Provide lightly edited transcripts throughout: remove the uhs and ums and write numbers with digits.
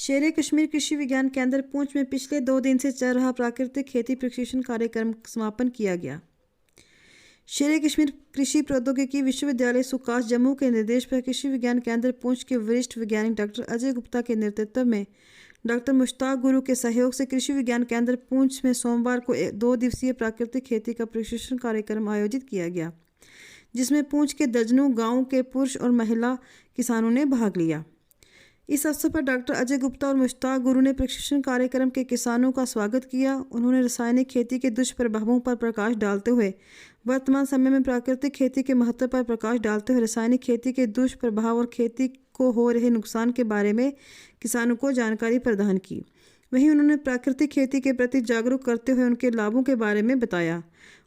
शेर कश्मीर कृषि विज्ञान केंद्र पुंछ में पिछले 2 दिन से चल रहा प्राकृतिक खेती प्रशिक्षण कार्यक्रम समापन किया गया। शेर कश्मीर कृषि प्रौद्योगिकी विश्वविद्यालय सुकास जम्मू के निर्देश पर कृषि विज्ञान केंद्र पुंछ के वरिष्ठ वैज्ञानिक डॉक्टर अजय गुप्ता के नेतृत्व में डॉक्टर मुश्ताक गुरु के सहयोग से कृषि विज्ञान केंद्र पुंछ में सोमवार को 2 दिवसीय प्राकृतिक खेती का प्रशिक्षण कार्यक्रम आयोजित किया गया, जिसमें पुंछ के दर्जनों गांवों के पुरुष और महिला किसानों ने भाग लिया। इस अवसर पर डॉक्टर अजय गुप्ता और मुश्ताक गुरु ने प्रशिक्षण कार्यक्रम के किसानों का स्वागत किया। उन्होंने रासायनिक खेती के दुष्प्रभावों पर प्रकाश डालते हुए वर्तमान समय में प्राकृतिक खेती के महत्व पर प्रकाश डालते हुए रासायनिक खेती के दुष्प्रभाव और खेती को हो रहे नुकसान के बारे में किसानों को जानकारी प्रदान की। वहीं उन्होंने प्राकृतिक खेती के प्रति जागरूक करते हुए उनके लाभों के बारे में बताया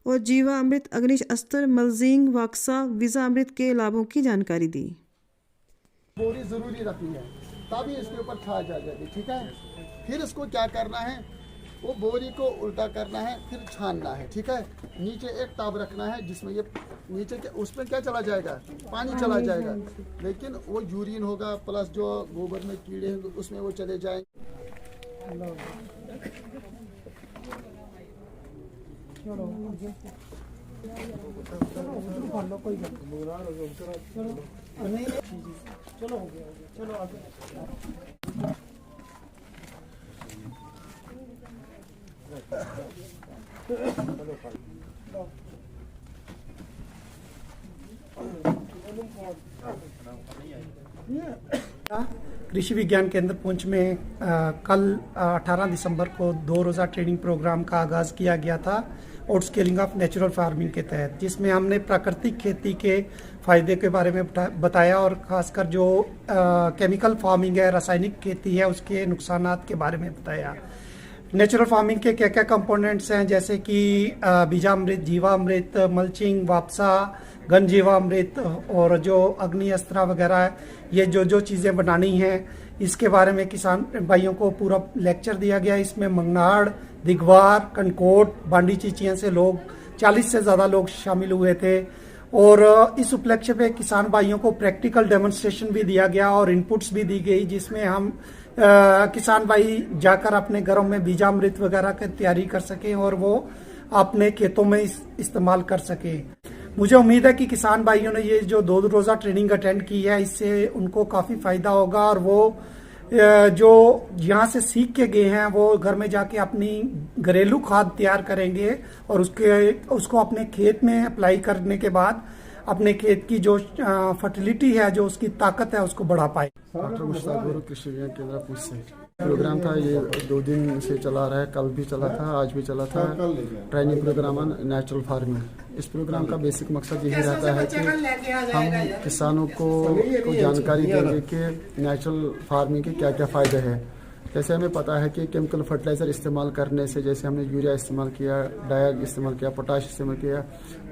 और जीवा अमृत, अग्निश अस्त्र, मलजिंग, वाक्सा, वीजा अमृत के लाभों की जानकारी दी। बोरी जरूरी रखनी है तभी इसके ऊपर खाद आ जाएगी, ठीक है। फिर इसको क्या करना है, वो बोरी को उल्टा करना है, फिर छानना है, ठीक है। नीचे एक टाब रखना है जिसमें ये नीचे के उसमें क्या चला जाएगा, पानी चला जाएगा, लेकिन वो यूरिन होगा प्लस जो गोबर में कीड़े होंगे उसमें वो चले जाएंगे। चलो हो गया, चलो आगे। कृषि विज्ञान केंद्र पुंछ में कल 18 दिसंबर को 2 रोज़ा ट्रेनिंग प्रोग्राम का आगाज़ किया गया था out scaling of natural farming के तहत, जिसमें हमने प्राकृतिक खेती के फ़ायदे के बारे में बताया और ख़ासकर जो केमिकल फार्मिंग है, रासायनिक खेती है, उसके नुकसानात के बारे में बताया। नेचुरल फार्मिंग के क्या क्या कंपोनेंट्स हैं, जैसे कि बीजामृत, जीवामृत, मल्चिंग, वापसा, घन जीवामृत और जो अग्नि अस्त्र वगैरह है, ये जो चीज़ें बनानी हैं इसके बारे में किसान भाइयों को पूरा लेक्चर दिया गया। इसमें मंगनाड़, दिगवार, कनकोट, बांडी चिचियां से लोग 40 से ज़्यादा लोग शामिल हुए थे और इस उपलक्ष्य पे किसान भाइयों को प्रैक्टिकल डेमोन्स्ट्रेशन भी दिया गया और इनपुट्स भी दी गई, जिसमें हम किसान भाई जाकर अपने घरों में बीजामृत वगैरह की तैयारी कर सकें और वो अपने खेतों में इस्तेमाल कर सकें। मुझे उम्मीद है कि किसान भाइयों ने ये जो 2 रोज़ा ट्रेनिंग अटेंड की है इससे उनको काफ़ी फ़ायदा होगा और वो जो यहाँ से सीख के गए हैं वो घर में जाके अपनी घरेलू खाद तैयार करेंगे और उसको अपने खेत में अप्लाई करने के बाद अपने खेत की जो फर्टिलिटी है, जो उसकी ताकत है, उसको बढ़ा पाए। डॉक्टर मुश्ताक गुरु कृषि विज्ञान केंद्र पुंछ से प्रोग्राम था, ये 2 दिन से चला रहा है, कल भी चला था, आज भी चला था। Training programme on natural farming. इस प्रोग्राम का बेसिक मकसद यही रहता है कि हम किसानों को जानकारी देंगे कि नेचुरल फार्मिंग के क्या क्या फ़ायदे हैं। जैसे हमें पता है कि केमिकल फर्टिलाइज़र इस्तेमाल करने से, जैसे हमने यूरिया इस्तेमाल किया, डाया इस्तेमाल किया, पोटाश इस्तेमाल किया,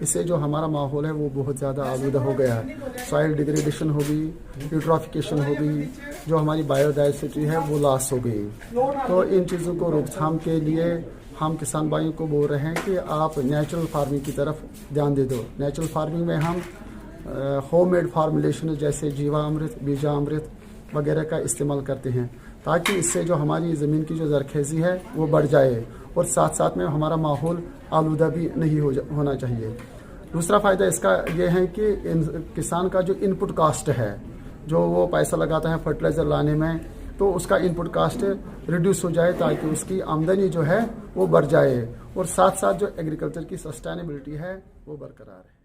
इससे जो हमारा माहौल है वो बहुत ज़्यादा आलूदा हो गया है। सॉइल डिग्रेडेशन हो गई, यूट्रॉफिकेशन हो गई, जो हमारी बायोडाइवर्सिटी है वो लॉस हो गई। तो इन चीज़ों को रोकथाम के लिए हम किसान भाइयों को बोल रहे हैं कि आप नेचुरल फार्मिंग की तरफ ध्यान दे दो। नेचुरल फार्मिंग में हम होममेड फार्मुलेशन जैसे जीवा अमृत, बीजा अमृत वगैरह का इस्तेमाल करते हैं, ताकि इससे जो हमारी ज़मीन की जो ज़रखेज़ी है वो बढ़ जाए और साथ साथ में हमारा माहौल आलूदा भी नहीं होना चाहिए। दूसरा फ़ायदा इसका ये है कि किसान का जो इनपुट कास्ट है, जो वो पैसा लगाता है फर्टिलाइज़र लाने में, तो उसका इनपुट कास्ट रिड्यूस हो जाए ताकि उसकी आमदनी जो है वो बढ़ जाए और साथ साथ जो एग्रीकल्चर की सस्टेनेबिलिटी है वो बरकरार है।